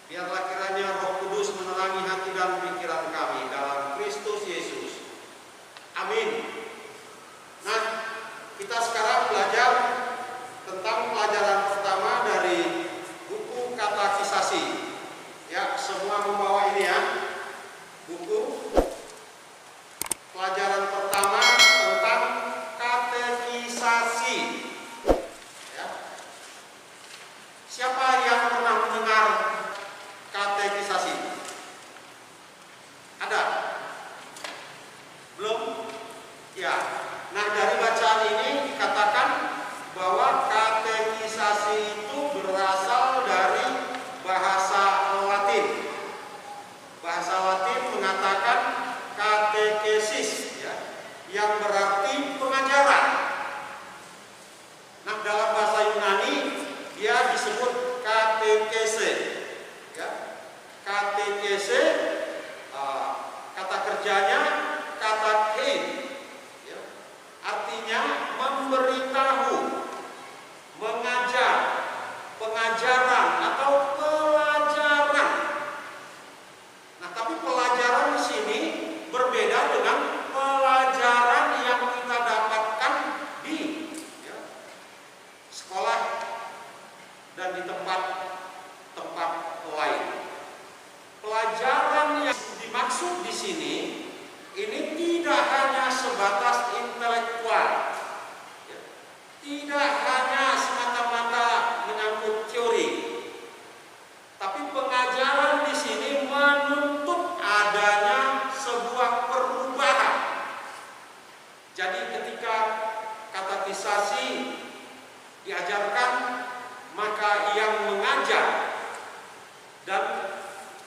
Biarlah kiranya Roh Kudus menerangi hati dan pikiran kami dalam Kristus Yesus. Amin. Nah, kita sekarang belajar tentang pelajaran pertama dari buku Katekisasi. Ya, semua membawa ini ya. Buku pelajaran pertama tentang katekisasi. Ya. Siapa yang pernah mendengar katekisasi? Ada? Belum? Ya. Nah, dari bacaan ini dikatakan bahwa katekisasi itu berasal dari bahasa Latin. Bahasa Latin mengatakan katekesis, ya, yang berarti pengajaran. Nah, dalam bahasa Yunani dia disebut katekese, ya. Katekese, kata kerjanya katekein, ya. Artinya memberitahu, mengajar, pengajaran atau pelajaran. Nah, tapi pelajaran di sini berbeda dengan pelajaran yang kita dapatkan di sekolah dan di tempat-tempat lain. Pelajaran yang dimaksud di sini ini tidak hanya sebatas intelektual, ya. Tidak hanya semata-mata menyangkut teori, tapi pengajaran di sini menuntut adanya sebuah perubahan. Jadi ketika katekisasi diajarkan, maka yang mengajar dan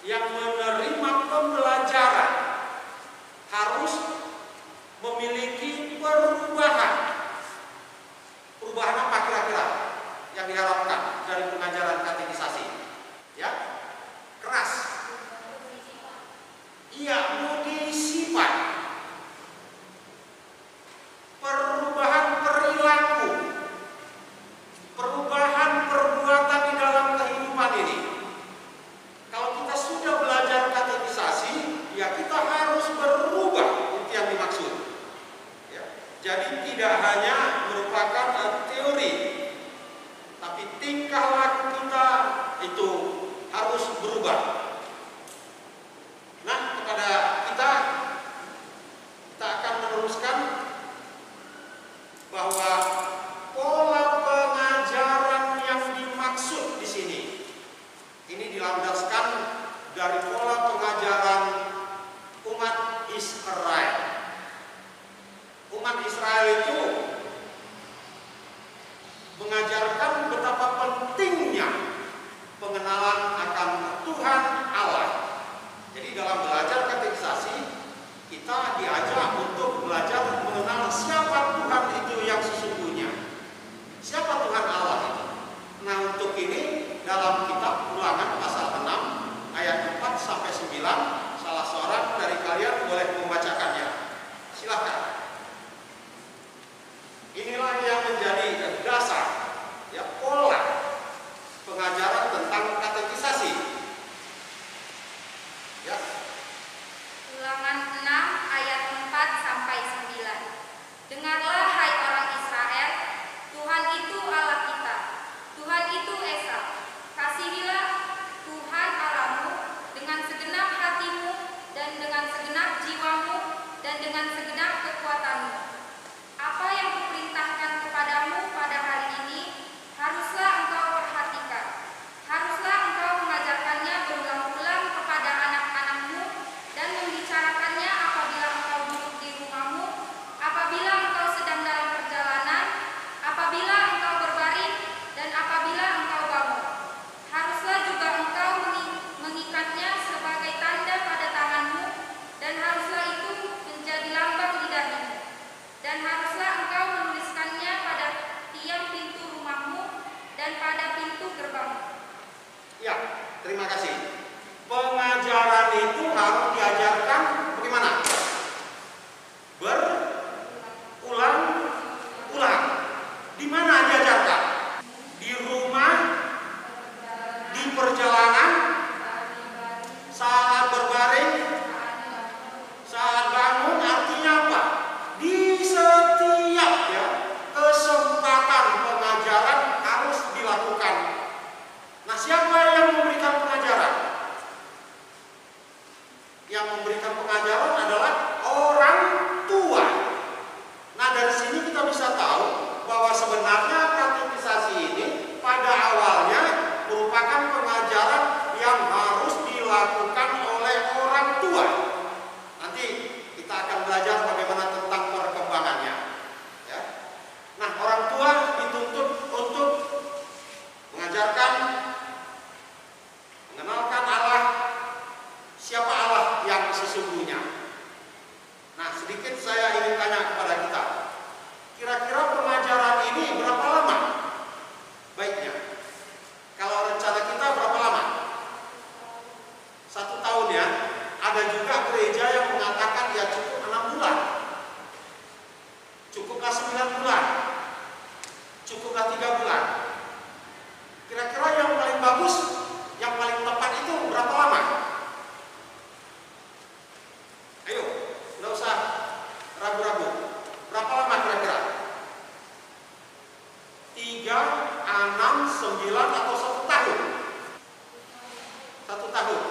yang menerima pembelajaran harus memiliki perubahan. Perubahan apa kira-kira yang diharapkan dari pengajaran katekisasi? Ya, keras. Iya, budi sifat. Perubahan perilaku. Perubahan perbuatan di dalam kehidupan ini. Kalau kita sudah belajar katekisasi, ya kita harus berubah. Itu yang dimaksud. Ya. Jadi tidak hanya merupakan teori, tapi tingkah laku kita itu harus berubah. Nah, kepada kita akan meneruskan bahwa pola pengajaran yang dimaksud di sini ini dilandaskan dari pola pengajaran umat Israel. Umat Israel itu mengajarkan betapa pentingnya pengenalan akan Tuhan Allah. Jadi dalam belajar katekisasi kita diajak untuk belajar mengenal siapa Tuhan itu yang sesungguhnya. Siapa Tuhan Allah itu? Nah, untuk ini dalam kitab Ulangan pasal 6 ayat 4 sampai 9, salah seorang dari kalian boleh membacakannya. Silakan. Inilah yang menjadi dasar, ya, pola pengajaran tentang katekisasi. Ya. Ulangan 6 ayat 4 sampai 9. Dengarlah hai orang Israel, Tuhan itu Allah kita. Tuhan itu Esa. Kasihilah Tuhan Allahmu dengan segenap hatimu dan dengan segenap jiwamu dan dengan segenap kekuatanmu. Apa yang kuperintahkan kepadamu pada hari ini haruslah engkau perhatikan. Haruslah engkau mengajarkannya berulang-ulang kepada anak-anakmu dan membicarakannya apabila engkau duduk di rumahmu, apabila engkau sedang dalam perjalanan, apabila engkau berbaring, dan apabila engkau bangun. Haruslah juga engkau mengikatnya sebagai tanda pada tanganmu, dan haruslah itu menjadi lambang lidahmu. Dan haruslah engkau menuliskannya pada tiang pintu rumahmu dan pada pintu gerbangmu. Ya, terima kasih. Pengajaran itu harus diajarkan bagaimana? Berulang-ulang. Di mana diajarkan? Di rumah, di perjalanan, 1 tahun.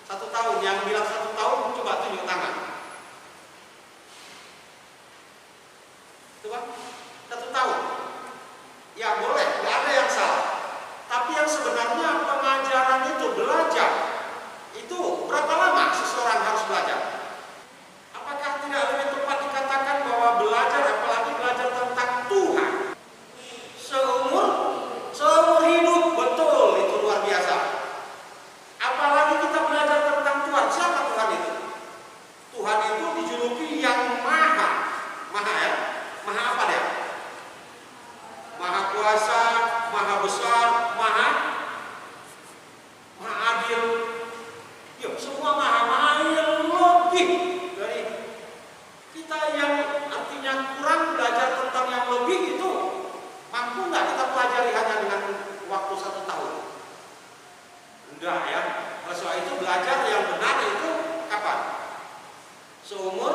1 tahun. Yang bilang 1 tahun, coba tunjuk tangan. Coba, 1 tahun. Ya boleh, nggak ada yang salah. Tapi yang sebenarnya pengajaran itu, belajar, itu berapa lama seseorang harus belajar? Apakah tidak lebih tepat dikatakan bahwa belajar, apalagi belajar tentang Tuhan, seumur hidup? Betul, itu luar biasa. Apalagi kita belajar tentang Tuhan. Siapa Tuhan itu? Tuhan itu dijuluki yang maha ya. Maha apa dia? Maha kuasa, maha besar, maha adil. Ya, semua maha yang lebih dari kita yang artinya kurang belajar tentang yang lebih itu. Mampu nggak kita pelajari hanya dengan waktu 1 tahun? Enggak ya. Oleh sebab itu belajar yang benar itu kapan? Seumur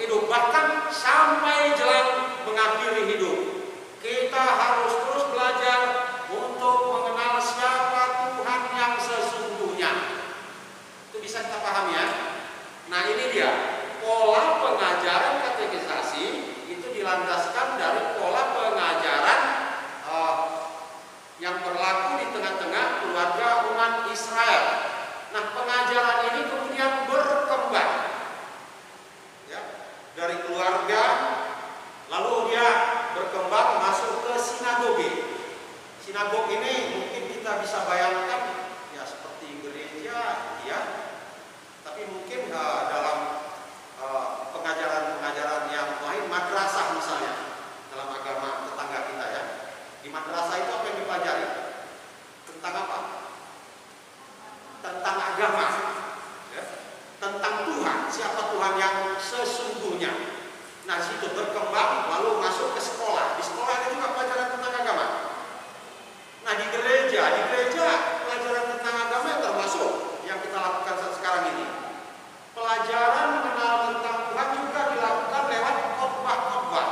hidup, bahkan sampai jelang mengakhiri hidup. Kita harus terus belajar untuk mengenal siapa Tuhan yang sesungguhnya. Itu bisa kita pahami ya. Nah ini dia, pola pengajaran katekisasi itu dilandaskan dari pola pengajaran yang berlaku di tengah-tengah keluarga umat Israel. Nah pengajaran ini kemudian berkembang ya, dari keluarga, lalu dia berkembang masuk ke sinagoge. Sinagog ini mungkin kita bisa bayangkan ya seperti gereja ya, tapi mungkin dalam pengajaran-pengajaran yang lain, madrasah misalnya dalam agama tetangga kita ya. Di madrasah itu apa yang dipelajari? Tentang apa? Tentang agama ya. Tentang Tuhan, siapa Tuhan yang sesungguhnya. Nah situ berkembang lalu masuk ke sekolah. Di sekolah ada juga pelajaran tentang agama. Nah di gereja pelajaran tentang agama termasuk yang kita lakukan sekarang ini. Pelajaran mengenal tentang Tuhan juga dilakukan lewat khotbah-khotbah,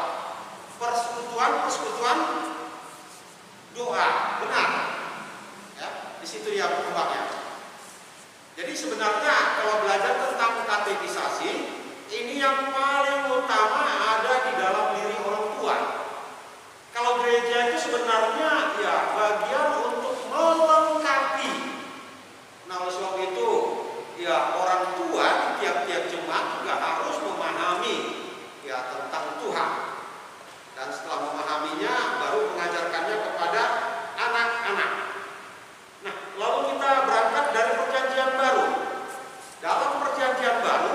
persekutuan doa, benar ya, di situ ya berkembangnya. Jadi sebenarnya kalau belajar tentang katekisasi, ini yang paling utama ada di dalam diri orang tua. Kalau gereja itu sebenarnya ya bagian untuk melengkapi. Nah oleh sebab itu ya orang tua di tiap-tiap jemaat juga harus memahami ya tentang Tuhan. Dan setelah memahaminya baru mengajarkannya kepada anak-anak. Nah lalu kita berangkat dari perjanjian baru. Dalam perjanjian baru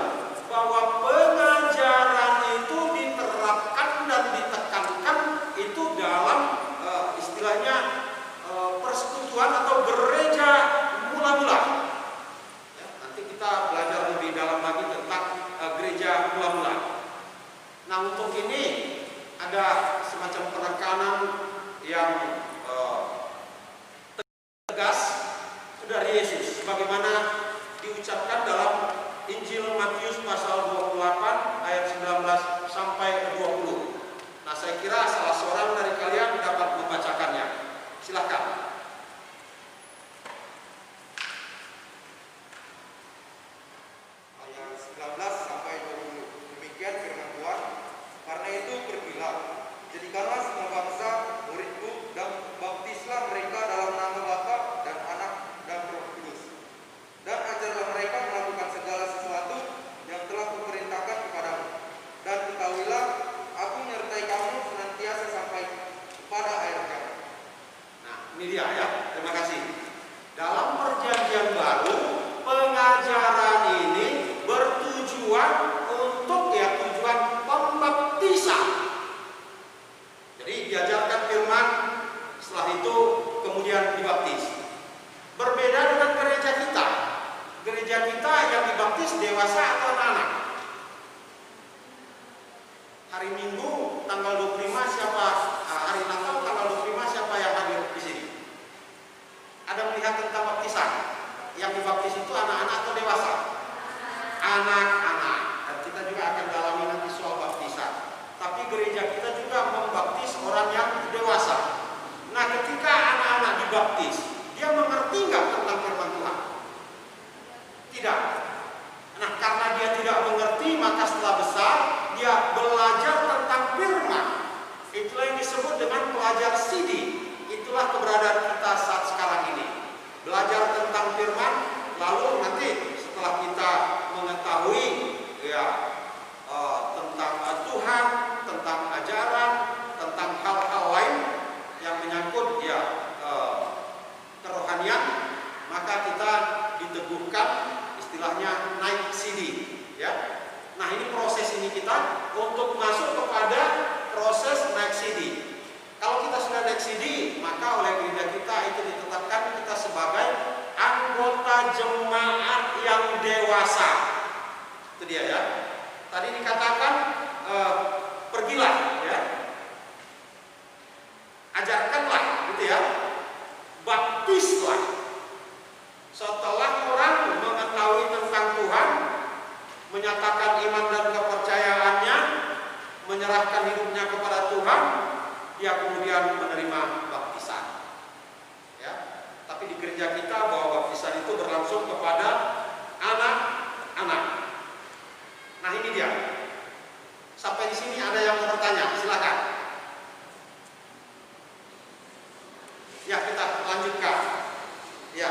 bahwa pengajaran itu diterapkan dan ditekankan itu dalam istilahnya persekutuan atau gereja mula-mula ya, nanti kita belajar lebih dalam lagi tentang gereja mula-mula. Nah untuk ini ada semacam penekanan yang tegas dari Yesus sebagaimana diucapkan dalam Injil Matius pasal 28 ayat 19 sampai 20. Nah saya kira salah seorang dari kalian dapat membacakannya. Silakan. Ayat 19 sampai 20. Demikian firman Tuhan. Karena itu pergilah, jadikanlah semua bangsa muridku dan baptislah mereka dalam nama Bapa dan Anak dan Roh Kudus. Dan ajarlah mereka melakukan segala sesuatu yang telah kuperintahkan kepadamu. Dan ketahuilah, aku menyertai kamu senantiasa sampai kepada akhir zaman. Nah ini dia ya, terima kasih. Dalam perjanjian baru pengajaran ini bertujuan untuk ya tujuan pembaptisan. Jadi diajarkan firman, setelah itu kemudian dibaptis. Berbeda dengan gereja kita. Gereja kita yang dibaptis dewasa atau anak-anak. Hari Minggu tanggal 25 siapa? Hari Natal tanggal 25 siapa yang hadir di sini? Ada melihat tentang baptisan? Yang dibaptis itu anak-anak atau dewasa? Anak-anak. Dan kita juga akan dalami nanti soal baptisan. Tapi gereja kita juga membaptis orang yang dewasa. Nah ketika anak-anak dibaptis, dia mengerti nggak tentang firman Tuhan? dibutuhkan istilahnya naik CD, ya. Nah, ini proses ini kita untuk masuk kepada proses naik CD. Kalau kita sudah naik CD, maka oleh gereja kita itu ditetapkan kita sebagai anggota jemaat yang dewasa. Itu dia ya. Tadi dikatakan pergilah, ya. Ajarkanlah, gitu ya. Baptislah. Setelah orang mengetahui tentang Tuhan, menyatakan iman dan kepercayaannya, menyerahkan hidupnya kepada Tuhan, dia kemudian menerima baptisan. Ya. Tapi di gereja kita bahwa baptisan itu berlangsung kepada anak-anak. Nah, ini dia. Sampai di sini ada yang mau bertanya, silakan. Ya, kita lanjutkan. Ya.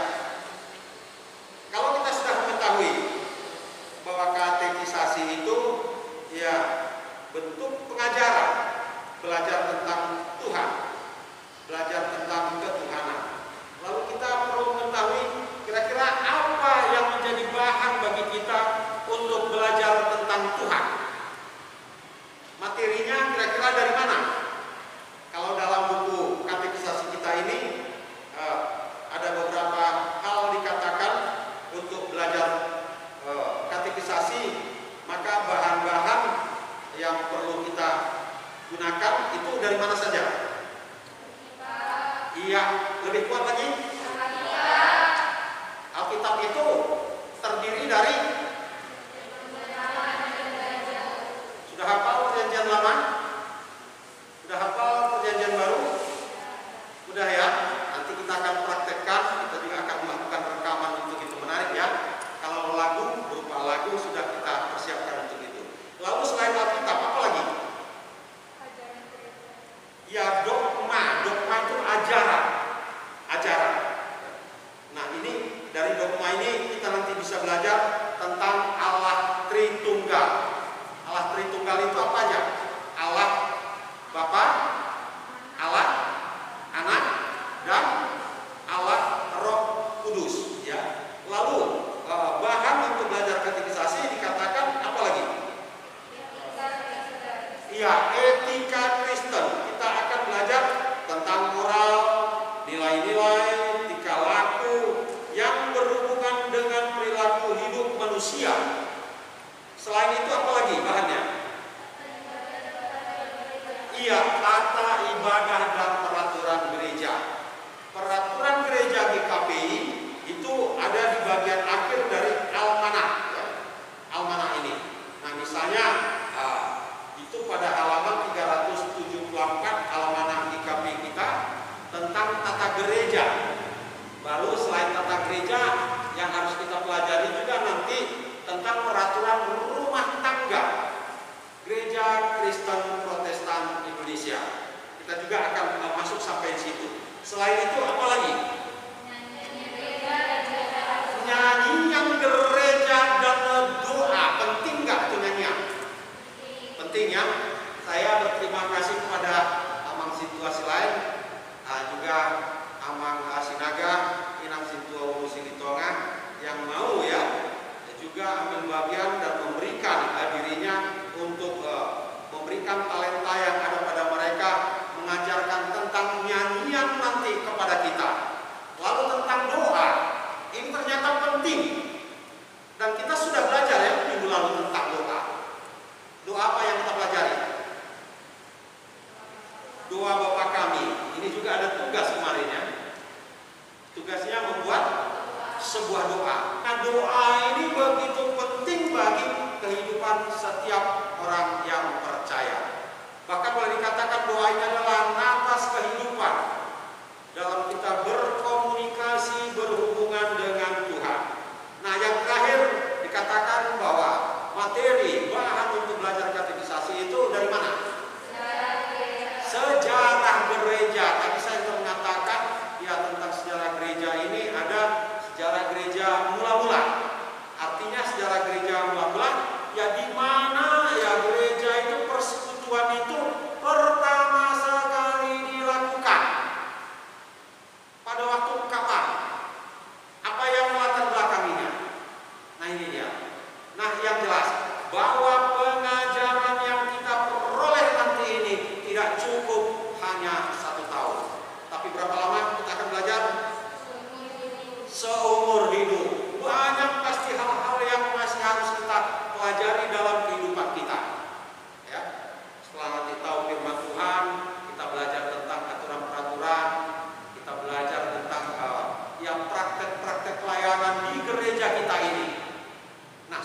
Kalau kita sudah mengetahui bahwa katekisasi itu ya bentuk pengajaran, belajar tentang Tuhan, belajar tentang ketuhanan. Lalu kita perlu mengetahui kira-kira apa yang menjadi bahan bagi kita untuk belajar tentang Tuhan. Materinya kira-kira dari mana? Kalau dalam buku katekisasi kita ini ada beberapa hal dikatakan untuk belajar katekisasi, maka bahan-bahan yang perlu kita gunakan itu dari mana saja? Iya, lebih kuat lagi. Alkitab itu terdiri dari, sudah hafal perjanjian lama? Sudah hafal perjanjian baru? Sudah ya? Nanti kita akan praktekkan, kita juga akan melakukan rekaman untuk itu, menarik ya. Kalau lagu, berupa lagu sudah kita persiapkan untuk itu. Lalu selain Alkitab, apa lagi? Ya, dogma. Dogma itu ajaran. Nah, ini dari dogma ini kita nanti bisa belajar tentang Allah Tritunggal. Allah Tritunggal itu apa aja? Allah Bapa, Allah Anak, dan Allah Roh Kudus, ya. Lalu bahan untuk belajar katekisasi dikatakan apa lagi? Iya, etika Kristen. Kita akan belajar tentang moral, nilai-nilai, tingkah laku yang berhubungan dengan perilaku hidup manusia. Selain itu apa lagi bahannya? Iya, tata ibadah dan peraturan gereja. Peraturan gereja GKPI itu ada di bagian akhir dari almanah, ya. Almanah ini. Nah, misalnya itu pada halaman 374 almanah GKPI kita tentang tata gereja. Baru selain tata gereja yang harus kita pelajari juga nanti tentang peraturan rumah tangga Gereja Kristen Protestan Indonesia. Kita juga akan masuk sampai di situ. Selain itu apa lagi? Nyanyian gereja dan doa. Penting nggak itu nyanyian? Penting ya. Saya berterima kasih kepada Amang Situasi lain, juga Amang Sinaga, Inang Sintua Ulu Silitonga yang mau ya juga ambil bagian dan memberikan dirinya untuk memberikan talenta yang ada pada mereka, mengajarkan tentang nyanyian nanti kepada kita. Lalu tentang doa, ini ternyata penting. Dan kita sudah belajar ya minggu lalu tentang doa. Doa apa yang kita pelajari? Doa Bapa Kami. Ini juga ada tugas kemarin ya. Tugasnya membuat sebuah doa. Nah, doa ini begitu penting bagi kehidupan setiap orang yang percaya. Bahkan boleh dikatakan doa ini adalah napas kehidupan dalam kita berkomunikasi, berhubungan dengan Tuhan. Nah, yang terakhir dikatakan bahwa materi bahan untuk belajar katekisasi itu dari mana? Sejarah gereja. Tadi saya sudah mengatakan ya tentang sejarah gereja ini ada sejarah gereja mula-mula. Artinya sejarah gereja mula-mula ya di mana ya gereja itu persekutuan itu pertama sekali dilakukan.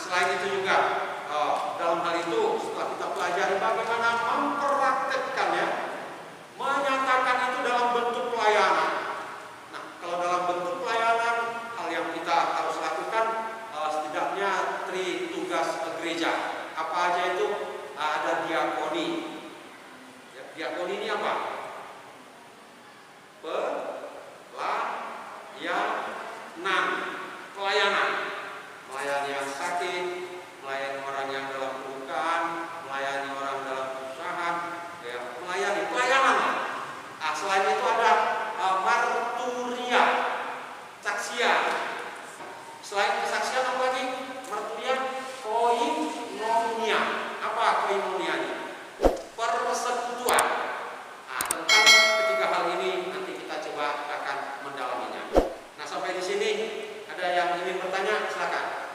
selain itu juga dalam hal itu setelah kita pelajari bagaimana mempraktekkannya, menyatakan itu dalam bentuk pelayanan. Nah, kalau dalam bentuk pelayanan, hal yang kita harus lakukan setidaknya 3 tugas gereja. Apa aja itu? Ada diakoni. Ya, diakoni ini apa? Pelayanan. Melayani yang sakit, melayani orang yang dalam kebutuhan, melayani orang dalam kesusahan, ya, melayani pelayanan. Selain itu ada marturia, saksian. Selain kesaksian apa lagi? Marturia, koinonia. Apa koinonia ini? Persekutuan. Tentang ketiga hal ini nanti kita coba akan mendalaminya. Nah, sampai di sini ada yang ingin bertanya, silakan.